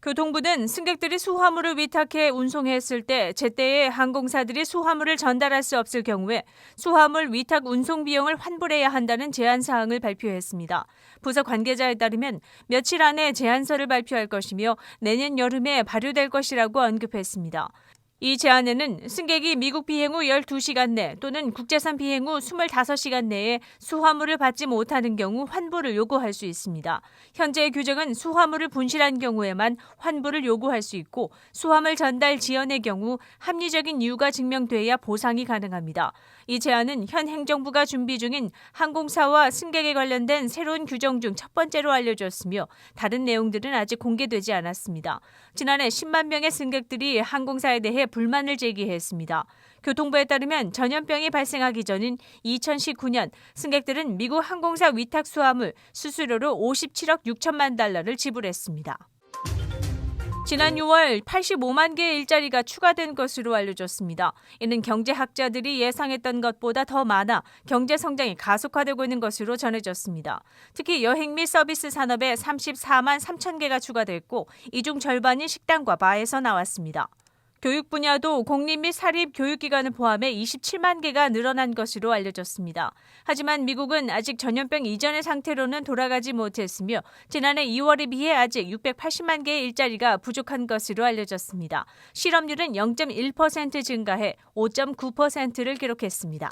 교통부는 승객들이 수화물을 위탁해 운송했을 때 제때에 항공사들이 수화물을 전달할 수 없을 경우에 수화물 위탁 운송 비용을 환불해야 한다는 제안 사항을 발표했습니다. 부서 관계자에 따르면 며칠 안에 제안서를 발표할 것이며 내년 여름에 발효될 것이라고 언급했습니다. 이 제안에는 승객이 미국 비행 후 12시간 내 또는 국제선 비행 후 25시간 내에 수화물을 받지 못하는 경우 환불을 요구할 수 있습니다. 현재의 규정은 수화물을 분실한 경우에만 환불을 요구할 수 있고 수화물 전달 지연의 경우 합리적인 이유가 증명돼야 보상이 가능합니다. 이 제안은 현 행정부가 준비 중인 항공사와 승객에 관련된 새로운 규정 중 첫 번째로 알려졌으며 다른 내용들은 아직 공개되지 않았습니다. 지난해 10만 명의 승객들이 항공사에 대해 불만을 제기했습니다. 교통부에 따르면 전염병이 발생하기 전인 2019년 승객들은 미국 항공사 위탁 수화물 수수료로 57억 6천만 달러를 지불했습니다. 지난 6월 85만 개의 일자리가 추가된 것으로 알려졌습니다. 이는 경제학자들이 예상했던 것보다 더 많아 경제 성장이 가속화되고 있는 것으로 전해졌습니다. 특히 여행 및 서비스 산업에 34만 3천 개가 추가됐고 이 중 절반이 식당과 바에서 나왔습니다. 교육 분야도 공립 및 사립 교육기관을 포함해 27만 개가 늘어난 것으로 알려졌습니다. 하지만 미국은 아직 전염병 이전의 상태로는 돌아가지 못했으며 지난해 2월에 비해 아직 680만 개의 일자리가 부족한 것으로 알려졌습니다. 실업률은 0.1% 증가해 5.9%를 기록했습니다.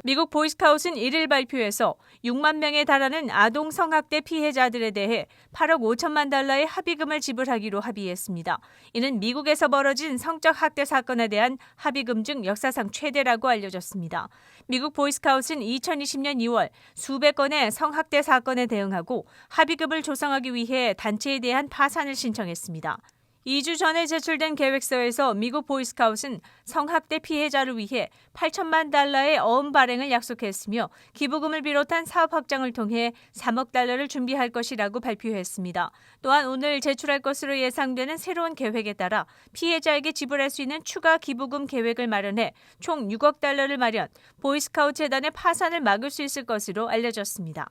미국 보이스카웃은 1일 발표에서 6만 명에 달하는 아동 성학대 피해자들에 대해 8억 5천만 달러의 합의금을 지불하기로 합의했습니다. 이는 미국에서 벌어진 성적 학대 사건에 대한 합의금 중 역사상 최대라고 알려졌습니다. 미국 보이스카웃은 2020년 2월 수백 건의 성학대 사건에 대응하고 합의금을 조성하기 위해 단체에 대한 파산을 신청했습니다. 2주 전에 제출된 계획서에서 미국 보이스카웃은 성학대 피해자를 위해 8천만 달러의 어음 발행을 약속했으며 기부금을 비롯한 사업 확장을 통해 3억 달러를 준비할 것이라고 발표했습니다. 또한 오늘 제출할 것으로 예상되는 새로운 계획에 따라 피해자에게 지불할 수 있는 추가 기부금 계획을 마련해 총 6억 달러를 마련, 보이스카웃 재단의 파산을 막을 수 있을 것으로 알려졌습니다.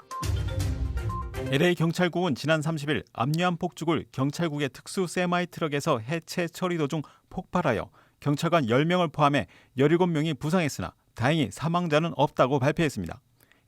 LA 경찰국은 지난 30일 압류한 폭죽을 경찰국의 특수 세마이 트럭에서 해체 처리 도중 폭발하여 경찰관 10명을 포함해 17명이 부상했으나 다행히 사망자는 없다고 발표했습니다.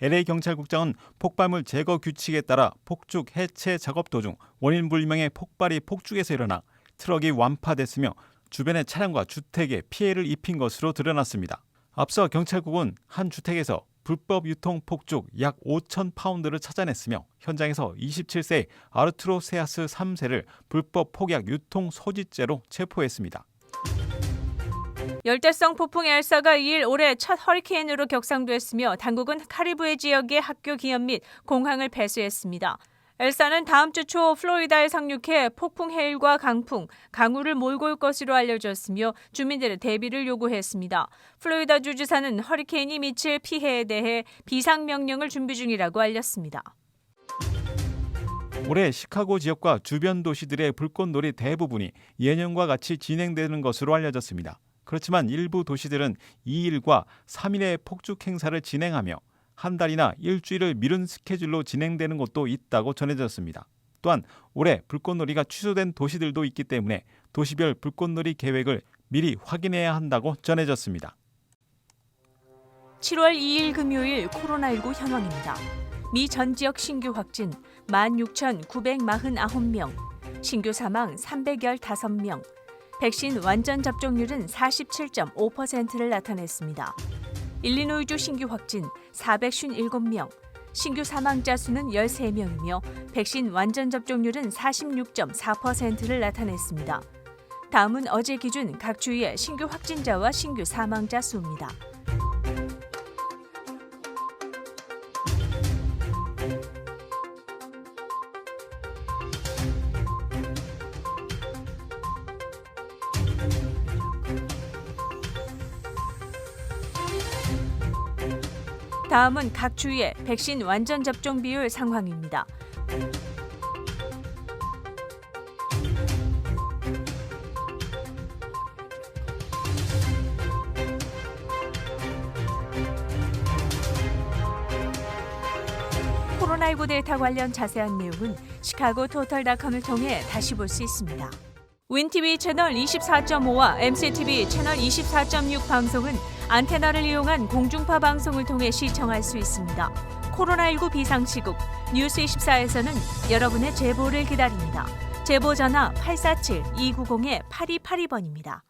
LA 경찰국장은 폭발물 제거 규칙에 따라 폭죽 해체 작업 도중 원인 불명의 폭발이 폭죽에서 일어나 트럭이 완파됐으며 주변의 차량과 주택에 피해를 입힌 것으로 드러났습니다. 앞서 경찰국은 한 주택에서 불법 유통 폭죽 약 5천 파운드를 찾아냈으며 현장에서 27세 아르투로 세아스 3세를 불법 폭약 유통 소지죄로 체포했습니다. 열대성 폭풍 엘사가 2일 올해 첫 허리케인으로 격상됐으며 당국은 카리브해 지역의 학교 기업 및 공항을 폐쇄했습니다. 엘사는 다음 주 초 플로리다에 상륙해 폭풍 해일과 강풍, 강우를 몰고 올 것으로 알려졌으며 주민들의 대비를 요구했습니다. 플로리다 주지사는 허리케인이 미칠 피해에 대해 비상명령을 준비 중이라고 알렸습니다. 올해 시카고 지역과 주변 도시들의 불꽃놀이 대부분이 예년과 같이 진행되는 것으로 알려졌습니다. 그렇지만 일부 도시들은 2일과 3일의 폭죽 행사를 진행하며 한 달이나 일주일을 미룬 스케줄로 진행되는 곳도 있다고 전해졌습니다. 또한 올해 불꽃놀이가 취소된 도시들도 있기 때문에 도시별 불꽃놀이 계획을 미리 확인해야 한다고 전해졌습니다. 7월 2일 금요일 코로나19 현황입니다. 미 전 지역 신규 확진 16,949명, 신규 사망 315명, 백신 완전 접종률은 47.5%를 나타냈습니다. 일리노이주 신규 확진 457명, 신규 사망자 수는 13명이며 백신 완전 접종률은 46.4%를 나타냈습니다. 다음은 어제 기준 각 주의 신규 확진자와 신규 사망자 수입니다. 다음은 각 주의 백신 완전 접종 비율 상황입니다. 코로나19 데이터 관련 자세한 내용은 시카고 토탈닷컴을 통해 다시 볼 수 있습니다. 윈TV 채널 24.5와 MCTV 채널 24.6 방송은 안테나를 이용한 공중파 방송을 통해 시청할 수 있습니다. 코로나19 비상시국 뉴스24에서는 여러분의 제보를 기다립니다. 제보 전화 847-290-8282번입니다.